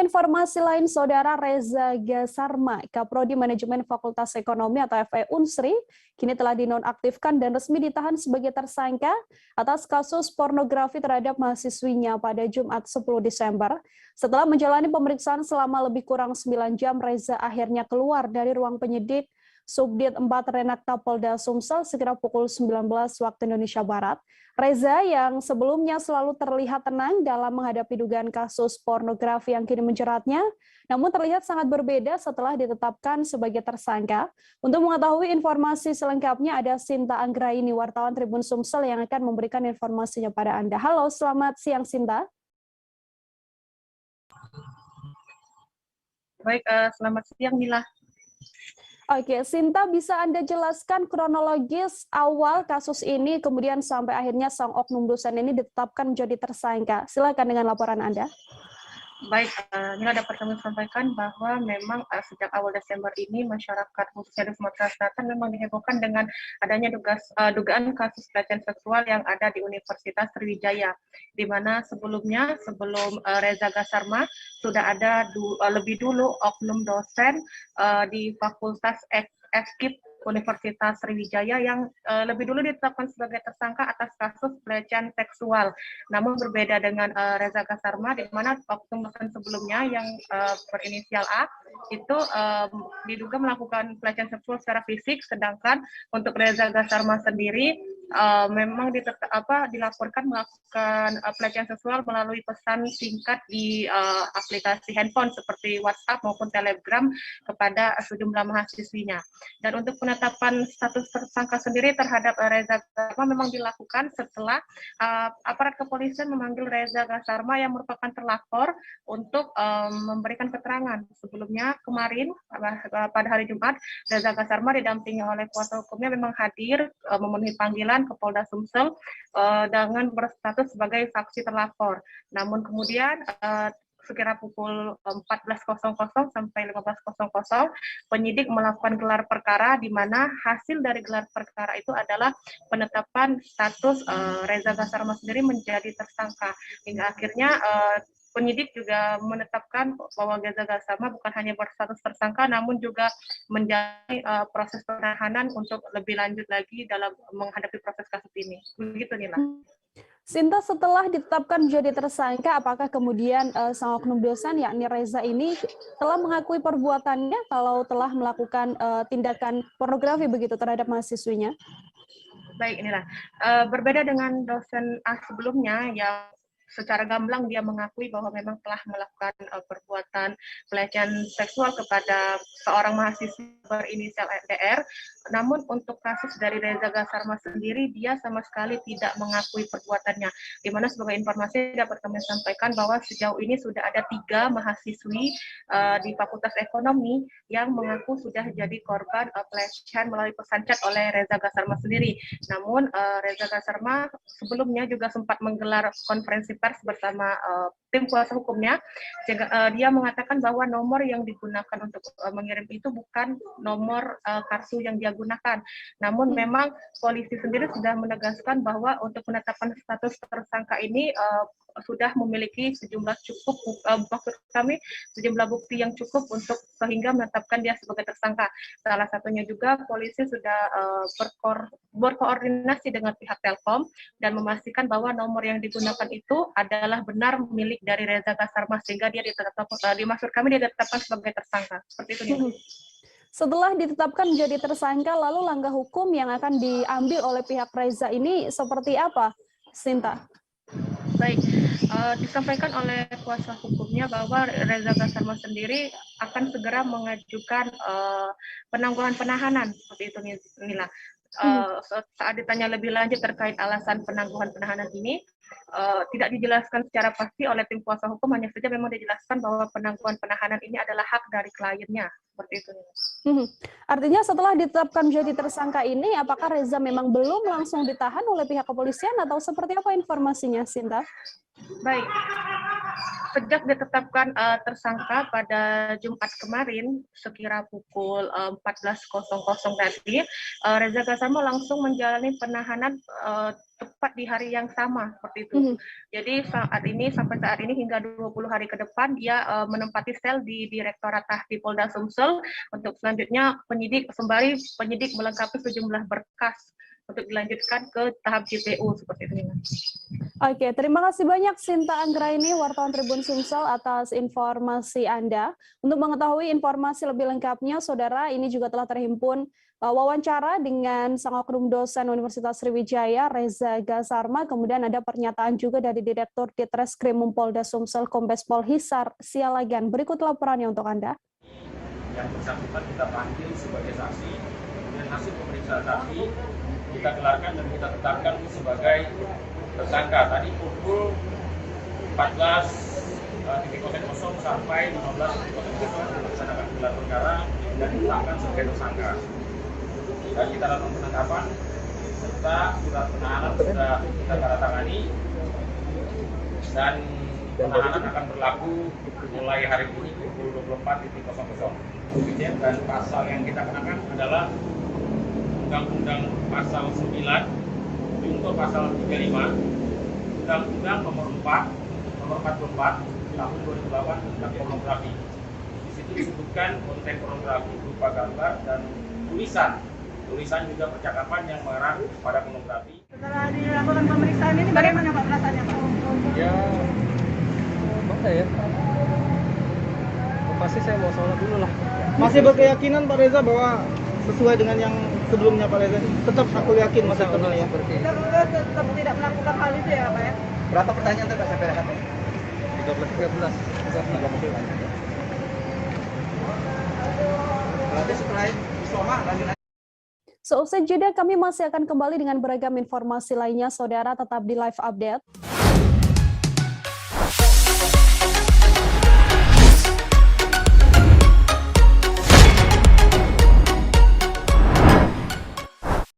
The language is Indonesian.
informasi lain, Saudara Reza Gasarma, Kaprodi Manajemen Fakultas Ekonomi atau FE Unsri, kini telah dinonaktifkan dan resmi ditahan sebagai tersangka atas kasus pornografi terhadap mahasiswinya pada Jumat 10 Desember. Setelah menjalani pemeriksaan selama lebih kurang 9 jam, Reza akhirnya keluar dari ruang penyidik Subdit 4 Renakta Polda Sumsel sekira pukul 19 waktu Indonesia Barat. Reza yang sebelumnya selalu terlihat tenang dalam menghadapi dugaan kasus pornografi yang kini menjeratnya, namun terlihat sangat berbeda setelah ditetapkan sebagai tersangka. Untuk mengetahui informasi selengkapnya ada Sinta Anggraini, wartawan Tribun Sumsel yang akan memberikan informasinya pada Anda. Halo, selamat siang Sinta. Baik, selamat siang Mila. Oke, Sinta, bisa Anda jelaskan kronologis awal kasus ini, kemudian sampai akhirnya sang oknum dosen ini ditetapkan menjadi tersangka. Silakan dengan laporan Anda. Baik, Mila dapat kami sampaikan bahwa memang sejak awal Desember ini masyarakat khususnya di Sumatera Selatan memang dihebohkan dengan adanya dugaan kasus pelecehan seksual yang ada di Universitas Sriwijaya, di mana sebelumnya sebelum Reza Gasarma sudah ada lebih dulu oknum dosen di Fakultas FKIP Universitas Sriwijaya yang lebih dulu ditetapkan sebagai tersangka atas kasus pelecehan seksual. Namun berbeda dengan Reza Gasarma, di mana oknum dosen sebelumnya yang berinisial A itu diduga melakukan pelecehan seksual secara fisik, sedangkan untuk Reza Gasarma sendiri memang dilaporkan melakukan pelecehan seksual melalui pesan singkat di aplikasi handphone seperti WhatsApp maupun Telegram kepada sejumlah mahasiswinya. Dan untuk penetapan status tersangka sendiri terhadap Reza Gasarma memang dilakukan setelah aparat kepolisian memanggil Reza Gasarma yang merupakan terlapor untuk memberikan keterangan. Sebelumnya kemarin pada hari Jumat, Reza Gasarma didampingi oleh kuasa hukumnya memang hadir memenuhi panggilan ke Polda Sumsel dengan berstatus sebagai saksi terlapor. Namun kemudian sekira pukul 14.00 sampai 15.00 penyidik melakukan gelar perkara, di mana hasil dari gelar perkara itu adalah penetapan status Reza Gasarma sendiri menjadi tersangka. Hingga akhirnya penyidik juga menetapkan bahwa Reza Gasarma bukan hanya berstatus tersangka, namun juga menjalani proses penahanan untuk lebih lanjut lagi dalam menghadapi proses kasus ini. Begitu, Nila. Sinta, setelah ditetapkan menjadi tersangka, apakah kemudian sang oknum dosen yakni Reza ini telah mengakui perbuatannya kalau telah melakukan tindakan pornografi begitu terhadap mahasiswinya? Baik, inilah berbeda dengan dosen A sebelumnya yang secara gamblang dia mengakui bahwa memang telah melakukan perbuatan pelecehan seksual kepada seorang mahasiswa berinisial DR. Namun untuk kasus dari Reza Gasarma sendiri, dia sama sekali tidak mengakui perbuatannya. Di mana sebagai informasi dapat kami sampaikan bahwa sejauh ini sudah ada 3 mahasiswi di Fakultas Ekonomi yang mengaku sudah jadi korban pelecehan melalui pesan chat oleh Reza Gasarma sendiri. Namun Reza Gasarma sebelumnya juga sempat menggelar konferensi pers bersama tim kuasa hukumnya, sehingga dia mengatakan bahwa nomor yang digunakan untuk mengirim itu bukan nomor kartu yang dia gunakan. Namun memang polisi sendiri sudah menegaskan bahwa untuk penetapan status tersangka ini sudah memiliki sejumlah sejumlah bukti yang cukup untuk sehingga menetapkan dia sebagai tersangka. Salah satunya juga polisi sudah berkoordinasi dengan pihak Telkom dan memastikan bahwa nomor yang digunakan itu adalah benar milik dari Reza Gasarma, sehingga dia ditetapkan sebagai tersangka. Seperti itu nih. Setelah ditetapkan menjadi tersangka, lalu langkah hukum yang akan diambil oleh pihak Reza ini seperti apa, Sinta? Baik, disampaikan oleh kuasa hukumnya bahwa Reza Gasarma sendiri akan segera mengajukan penangguhan penahanan, seperti itu Nila. Saat ditanya lebih lanjut terkait alasan penangguhan penahanan ini, tidak dijelaskan secara pasti oleh tim kuasa hukum, hanya saja memang dijelaskan bahwa penangguhan penahanan ini adalah hak dari kliennya, seperti itu. Artinya setelah ditetapkan menjadi tersangka ini, apakah Reza memang belum langsung ditahan oleh pihak kepolisian atau seperti apa informasinya, Sinta? Baik, Sejak ditetapkan tersangka pada Jumat kemarin sekira pukul 14.00 tadi, Reza Gassama langsung menjalani penahanan tepat di hari yang sama seperti itu. Jadi sampai saat ini hingga 20 hari ke depan dia menempati sel di Direktorat Tahti Polda Sumsel untuk selanjutnya sembari penyidik melengkapi sejumlah berkas untuk dilanjutkan ke tahap JPU seperti itu. Oke, terima kasih banyak Sinta Anggraini, wartawan Tribun Sumsel atas informasi Anda. Untuk mengetahui informasi lebih lengkapnya, Saudara, ini juga telah terhimpun wawancara dengan sang oknum dosen Universitas Sriwijaya, Reza Gassama. Kemudian ada pernyataan juga dari Direktur Ditreskrim Polda Sumsel, Kombes Pol Hisar Sialagan. Berikut laporannya untuk Anda. Yang bersangkutan kita panggil sebagai saksi, dan hasil pemeriksaan saksi kita gelarkan dan kita tetapkan sebagai tersangka. Tadi pukul 14.00 sampai 15.00 melaksanakan gelar perkara dan ditetapkan sebagai tersangka. Dan kita lakukan penangkapan serta surat penahanan sudah kita tanda tangani dan penahanan akan berlaku mulai hari ini pukul 24.00. Dan pasal yang kita kenakan adalah Undang-Undang Pasal 9 junto Pasal 35 Undang-Undang nomor 44 tahun 2008 tentang pornografi. Di situ disebutkan konten pornografi berupa gambar dan tulisan juga percakapan yang mengarah pada pornografi. Setelah dilakukan pemeriksaan ini bagaimana Pak perasaannya Pak? Ya, mana ya? Pasti saya mau sholat dulu lah. Masih berkeyakinan Pak Reza bahwa sesuai dengan yang sebelumnya Pak Reza? Tetap aku yakin masa Benar ya. seperti itu. Tetap tidak melakukan hal itu ya Pak ya? Berapa pertanyaan tadi Pak sampai rehat? 13. Berarti setelah Isoma lanjut. Seusai jeda kami masih akan kembali dengan beragam informasi lainnya, Saudara tetap di Live Update.